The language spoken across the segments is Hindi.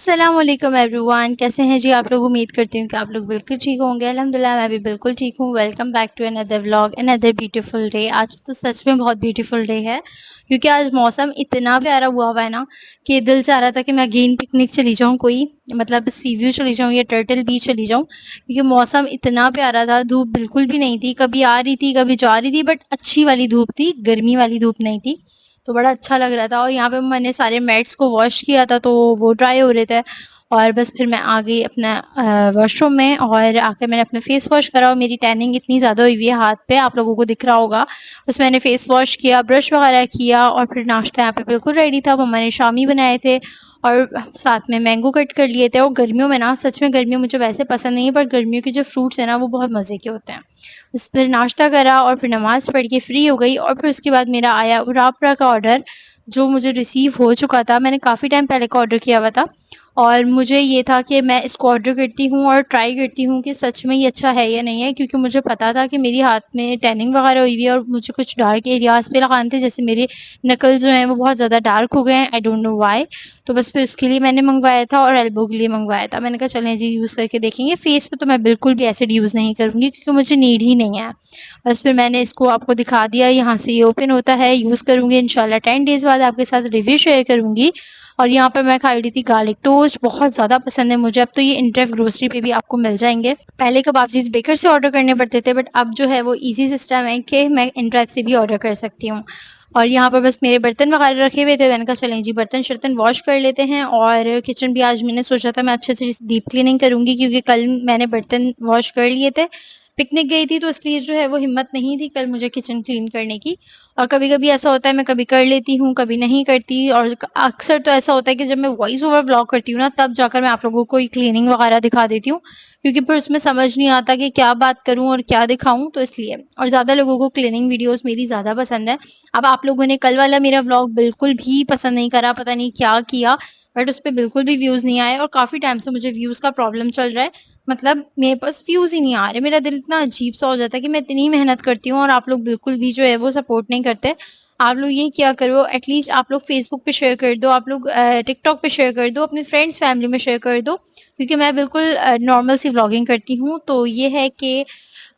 अस्सलाम वालेकुम एवरीवन, कैसे हैं जी आप लोग। उम्मीद करती हूँ कि आप लोग बिल्कुल ठीक होंगे। अल्हम्दुलिल्लाह मैं भी बिल्कुल ठीक हूँ। Welcome back to another vlog, another beautiful day. आज तो सच में बहुत ब्यूटीफुल डे है क्योंकि आज मौसम इतना प्यारा हुआ है ना कि दिल चाह रहा था कि मैं अगेन पिकनिक चली जाऊँ, कोई मतलब सी व्यू चली जाऊँ या टर्टल बीच चली जाऊँ, क्योंकि मौसम इतना प्यारा था। धूप बिल्कुल भी नहीं थी, कभी आ रही थी कभी जा रही थी, बट अच्छी वाली धूप थी, गर्मी वाली धूप नहीं थी। तो बड़ा अच्छा लग रहा था। और यहाँ पे मैंने सारे मैट्स को वॉश किया था तो वो ड्राई हो रहे थे। और बस फिर मैं आ गई अपना वॉशरूम में और आकर मैंने अपना फेस वॉश करा। और मेरी टैनिंग इतनी ज़्यादा हुई हुई है हाथ पे, आप लोगों को दिख रहा होगा। बस मैंने फेस वॉश किया, ब्रश वगैरह किया और फिर नाश्ता यहाँ पे बिल्कुल रेडी था। मम्मा ने शामी बनाए थे और साथ में मैंगो कट कर लिए थे। और गर्मियों में ना, सच में गर्मियों मुझे वैसे पसंद नहीं है, पर गर्मियों के जो फ्रूट्स हैं ना वो बहुत मज़े के होते हैं। बस फिर नाश्ता करा और फिर नमाज़ पढ़ के फ्री हो गई। और फिर उसके बाद मेरा आया रापरा का ऑर्डर, जो मुझे रिसीव हो चुका था। मैंने काफ़ी टाइम पहले का ऑर्डर किया हुआ था और मुझे ये था कि मैं इसको ऑर्डर करती हूँ और ट्राई करती हूँ कि सच में ये अच्छा है या नहीं है, क्योंकि मुझे पता था कि मेरी हाथ में टैनिंग वगैरह हुई हुई है और मुझे कुछ डार्क एरियाज़ पे लगाने थे। जैसे मेरे नकल्स जो हैं वो बहुत ज़्यादा डार्क हो गए हैं, आई डोंट नो व्हाई। तो बस फिर उसके लिए मैंने मंगवाया था और एल्बो के लिए मंगवाया था। मैंने कहा चलें जी यूज़ करके देखेंगे। फेस पे तो मैं बिल्कुल भी एसिड यूज़ नहीं करूँगी क्योंकि मुझे नीड ही नहीं है। बस फिर मैंने इसको आपको दिखा दिया, यहाँ से ये ओपन होता है, यूज़ करूँगी इंशाल्लाह 10 डेज़ बाद आपके साथ रिव्यू शेयर करूँगी। और यहाँ पर मैं खा रही थी गार्लिक टोस्ट, बहुत ज़्यादा पसंद है मुझे। अब तो ये इंटरफ ग्रोसरी पे भी आपको मिल जाएँगे। पहले कबाबचीज़ बेकर से ऑर्डर करने पड़ते थे, बट अब जो है वो ईज़ी सिस्टम है कि मैं इंटरफ से भी ऑर्डर कर सकती हूँ। और यहाँ पर बस मेरे बर्तन वगैरह रखे हुए थे, मैंने कहा चलें जी बर्तन-शर्तन वॉश कर लेते हैं। और किचन भी आज मैंने सोचा था मैं अच्छे से डीप क्लीनिंग करूँगी, क्योंकि कल मैंने बर्तन वॉश कर लिए थे। पिकनिक गई थी तो इसलिए जो है वो हिम्मत नहीं थी कल मुझे किचन क्लीन करने की। और कभी-कभी ऐसा होता है मैं कभी कर लेती हूँ, कभी नहीं करती। और अक्सर तो ऐसा होता है कि जब मैं वॉइस ओवर व्लॉग करती हूँ ना, तब जाकर मैं आप लोगों को ये क्लीनिंग वगैरह दिखा देती हूँ, क्योंकि फिर उसमें समझ नहीं आता कि क्या बात करूँ और क्या दिखाऊँ, तो इसलिए। और ज़्यादा लोगों को क्लीनिंग वीडियोज़ मेरी ज़्यादा पसंद है। अब आप लोगों ने कल वाला मेरा व्लॉग बिल्कुल भी पसंद नहीं करा, पता नहीं क्या किया, बट उसपे बिल्कुल भी व्यूज़ नहीं आए और काफ़ी टाइम से मुझे व्यूज़ का प्रॉब्लम चल रहा है। मतलब मेरे पास व्यूज़ ही नहीं आ रहे। मेरा दिल इतना अजीब-सा हो जाता है कि मैं इतनी मेहनत करती हूँ और आप लोग बिल्कुल भी जो है वो सपोर्ट नहीं करते। आप लोग ये क्या करो, एटलीस्ट आप लोग फेसबुक पे शेयर कर दो, आप लोग टिकटॉक पे शेयर कर दो, अपने फ्रेंड्स फैमिली में शेयर कर दो, क्योंकि मैं बिल्कुल नॉर्मल सी व्लॉगिंग करती हूँ। तो ये है कि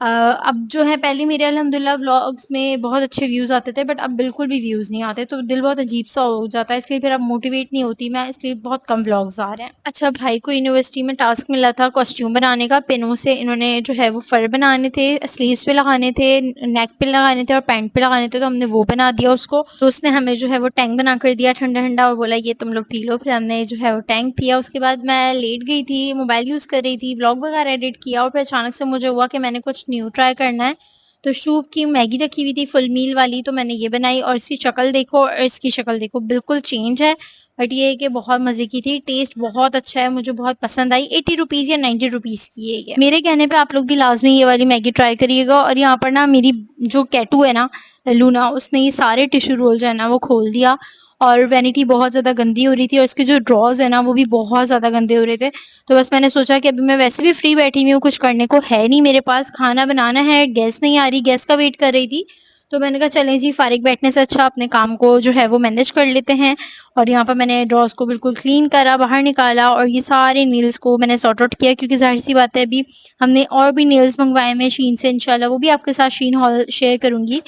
अब जो है, पहले मेरे अल्हम्दुलिल्लाह व्लॉग्स में बहुत अच्छे व्यूज़ आते थे, बट अब बिल्कुल भी व्यूज़ नहीं आते, तो दिल बहुत अजीब-सा हो जाता है। इसलिए फिर अब मोटिवेट नहीं होती मैं, इसलिए बहुत कम व्लॉग्स आ रहे हैं। अच्छा, भाई को यूनिवर्सिटी में टास्क मिला था कॉस्ट्यूम बनाने का। पिनों से इन्होंने जो है वो फर बनाने थे, स्लीव्स पे लगाने थे, नेक पे लगाने थे और पैंट पे लगाने थे, तो हमने वो बना दिया उसको। तो उसने हमें जो है वो टैंक बना कर दिया ठंडा-ठंडा और बोला ये तुम लोग पी लो। फिर हमने जो है वो टैंक पिया। उसके बाद मैं लेट गई थी, मोबाइल यूज़ कर रही थी, व्लॉग वगैरह एडिट किया और फिर अचानक से मुझे हुआ कि मैंने कुछ न्यू ट्राई करना है। तो शूप की मैगी रखी हुई थी फुल मील वाली, तो मैंने ये बनाई। और इसकी शक्ल देखो और इसकी शक्ल देखो, बिल्कुल चेंज है, बट ये है कि बहुत मज़े की थी। टेस्ट बहुत अच्छा है, मुझे बहुत पसंद आई। 80 रुपीज़ या 90 रुपीज़ की है ये। मेरे कहने पे आप लोग भी लाज़मी ये वाली मैगी ट्राई करिएगा। और यहाँ पर ना मेरी जो कैटू है ना, लूना, उसने ये सारे टिश्यू रोल जो है ना वो खोल दिया। और वैनिटी बहुत ज़्यादा गंदी हो रही थी और इसके जो ड्रॉज़ है ना वो भी बहुत ज़्यादा गंदे हो रहे थे। तो बस मैंने सोचा कि अभी मैं वैसे भी फ्री बैठी हुई हूँ, कुछ करने को है नहीं मेरे पास, खाना बनाना है, गैस नहीं आ रही, गैस का वेट कर रही थी। तो मैंने कहा चलें जी, फारिग बैठने से अच्छा अपने काम को जो है वो मैनेज कर लेते हैं। और यहाँ पर मैंने ड्रॉज़ को बिल्कुल क्लीन करा, बाहर निकाला और ये सारे नेल्स को मैंने सॉर्ट आउट किया, क्योंकि ज़ाहिर-सी बात है अभी हमने और भी नेल्स मंगवाए हैं शीन से, इंशाल्लाह वो भी आपके साथ शीन हॉल शेयर करूँगी।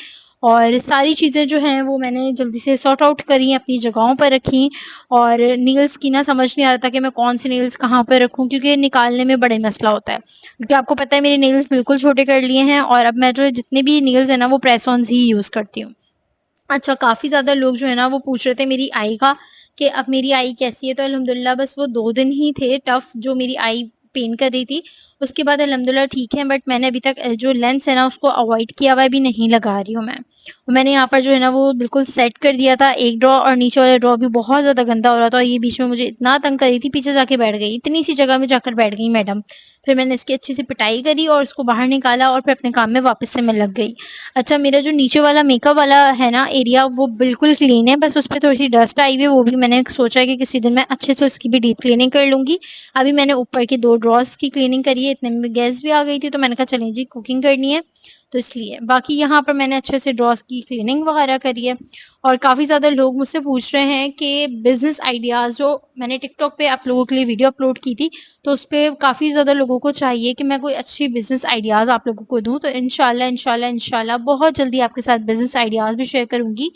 और सारी चीज़ें जो हैं वो मैंने जल्दी से सॉर्ट आउट करी, अपनी जगहों पर रखी। और नेल्स की ना समझ नहीं आ रहा था कि मैं कौन से नेल्स कहाँ पर रखूँ, क्योंकि निकालने में बड़ा ही मसला होता है। क्योंकि आपको पता है मेरे नेल्स बिल्कुल छोटे कर लिए हैं और अब मैं जो है जितने भी नेल्स हैं ना वो प्रेस ऑन्स ही यूज़ करती हूँ। अच्छा, काफ़ी ज़्यादा लोग जो है ना वो पूछ रहे थे मेरी आई का, कि अब मेरी आई कैसी है। तो अल्हम्दुलिल्लाह बस वो 2 दिन ही थे टफ़, जो मेरी आई पेन कर रही थी। उसके बाद अल्हम्दुलिल्लाह ठीक है, बट मैंने अभी तक जो लेंस है ना उसको अवॉइड किया हुआ है, अभी नहीं लगा रही हूँ मैं। मैंने यहाँ पर जो है ना वो बिल्कुल सेट कर दिया था एक ड्रॉ, और नीचे वाला ड्रॉ भी बहुत ज़्यादा गंदा हो रहा था और ये बीच में मुझे इतना तंग कर रही थी, पीछे जाके बैठ गई, इतनी सी जगह में जाकर बैठ गई मैडम। फिर मैंने इसकी अच्छी सी पिटाई करी और उसको बाहर निकाला और फिर अपने काम में वापस से मैं लग गई। अच्छा, मेरा जो नीचे वाला मेकअप वाला है ना एरिया वो बिल्कुल क्लीन है, बस उस पे थोड़ी-सी डस्ट आई हुई है, वो भी मैंने सोचा है कि किसी दिन मैं अच्छे से उसकी भी डीप क्लीनिंग कर लूँगी। अभी मैंने ऊपर के 2 ड्रॉर्स की क्लीनिंग करी है, इतने में गैस भी आ गई थी, तो मैंने कहा चलें जी कुकिंग करनी है। तो इसलिए। बाकी यहाँ पर मैंने अच्छे से ड्रॉज़ की क्लीनिंग वगैरह करी है और काफ़ी ज़्यादा लोग मुझसे पूछ रहे हैं कि बिज़नेस आइडियाज़ जो मैंने टिकटॉक पे आप लोगों के लिए वीडियो अपलोड की थी, तो उसपे काफ़ी ज़्यादा लोगों को चाहिए कि मैं कोई अच्छी बिज़नेस आइडियाज़ आप लोगों को दूँ। तो इंशाल्लाह, इंशाल्लाह, इंशाल्लाह बहुत जल्दी आपके साथ बिज़नेस आइडियाज़ भी शेयर करूँगी।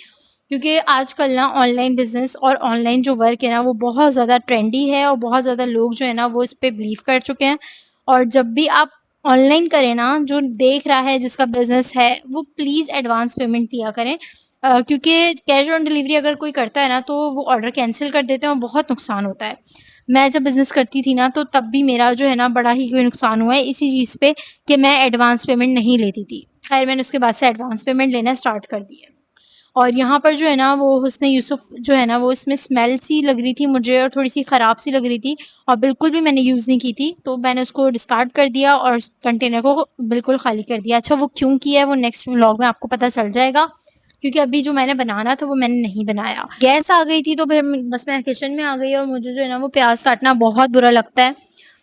क्योंकि आजकल ना ऑनलाइन बिज़नेस और ऑनलाइन जो वर्क है ना वो बहुत ज़्यादा ट्रेंडी है और बहुत ज़्यादा लोग जो है ना वो इस पे बिलीव कर चुके हैं। और जब भी आप ऑनलाइन करें ना, जो देख रहा है जिसका बिज़नेस है वो प्लीज़ एडवांस पेमेंट दिया करें। क्योंकि कैश ऑन डिलीवरी अगर कोई करता है ना तो वो ऑर्डर कैंसल कर देते हैं और बहुत नुकसान होता है। मैं जब बिज़नेस करती थी ना तो तब भी मेरा जो है ना बड़ा ही कोई नुकसान हुआ है इसी चीज़ पे कि मैं एडवांस पेमेंट नहीं लेती थी। ख़ैर मैंने उसके बाद से एडवांस पेमेंट लेना स्टार्ट कर दी है। और यहाँ पर जो है ना वो हुस्न यूसुफ़ जो है ना वो इसमें स्मेल सी लग रही थी मुझे और थोड़ी-सी ख़राब सी लग रही थी और बिल्कुल भी मैंने यूज़ नहीं की थी। तो मैंने उसको डिस्कार्ड कर दिया और उस कंटेनर को बिल्कुल खाली कर दिया। अच्छा वो क्यों किया है वो नेक्स्ट व्लॉग में आपको पता चल जाएगा, क्योंकि अभी जो मैंने बनाना था वो मैंने नहीं बनाया। गैस आ गई थी तो फिर बस मैं किचन में आ गई और मुझे जो है ना वो प्याज़ काटना बहुत बुरा लगता है।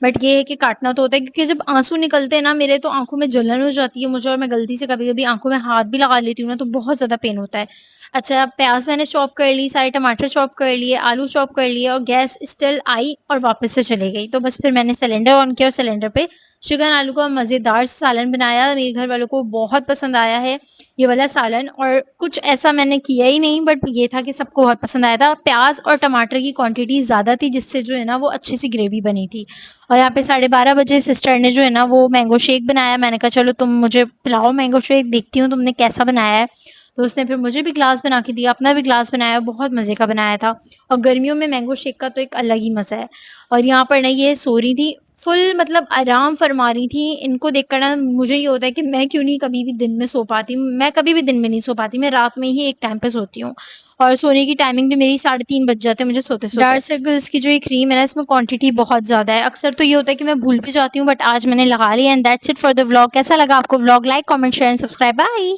बट ये है कि काटना तो होता है क्योंकि जब आँसू निकलते हैं ना मेरे तो आँखों में जलन हो जाती है मुझे और मैं गलती से कभी-कभी आँखों में हाथ भी लगा लेती हूँ ना तो बहुत ज़्यादा पेन होता है। अच्छा प्याज़ मैंने चॉप कर ली, सारे टमाटर चॉप कर लिए, आलू चॉप कर लिए और गैस स्टिल आई और वापस से चली गई। तो बस फिर मैंने सिलेंडर ऑन किया और सिलेंडर पे चिकन आलू का मज़ेदार सालन बनाया। मेरे घर वालों को बहुत पसंद आया है ये वाला सालन और कुछ ऐसा मैंने किया ही नहीं बट ये था कि सबको बहुत पसंद आया था। प्याज़ और टमाटर की क्वांटिटी ज़्यादा थी जिससे जो है ना वो अच्छी सी ग्रेवी बनी थी। और यहाँ पे 12:30 बजे सिस्टर ने जो है ना वो मैंगो शेक बनाया। मैंने कहा चलो तुम मुझे पिलाओ मैंगो शेक, देखती हूँ तुमने कैसा बनाया है। तो उसने फिर मुझे भी ग्लास बना के दिया, अपना भी ग्लास बनाया, बहुत मज़े का बनाया था। और गर्मियों में मैंगो शेक का तो एक अलग ही मज़ा है। और यहाँ पर ना ये सो रही थी, फुल मतलब आराम फ़रमा रही थी। इनको देखकर ना मुझे ये होता है कि मैं क्यों नहीं कभी भी दिन में सो पाती। मैं कभी भी दिन में नहीं सो पाती, मैं रात में ही एक टाइम पे सोती हूँ। और सोने की टाइमिंग भी मेरी 3:30 बज जाते हैं मुझे सोते-सोते। डार्क सर्कल्स की जो ये क्रीम है ना इसमें क्वांटिटी बहुत ज़्यादा है। अक्सर तो ये होता है कि मैं भूल भी जाती हूँ बट आज मैंने लगा लिया and that's it for the vlog. कैसा लगा आपको vlog? Like, comment, share and subscribe. Bye.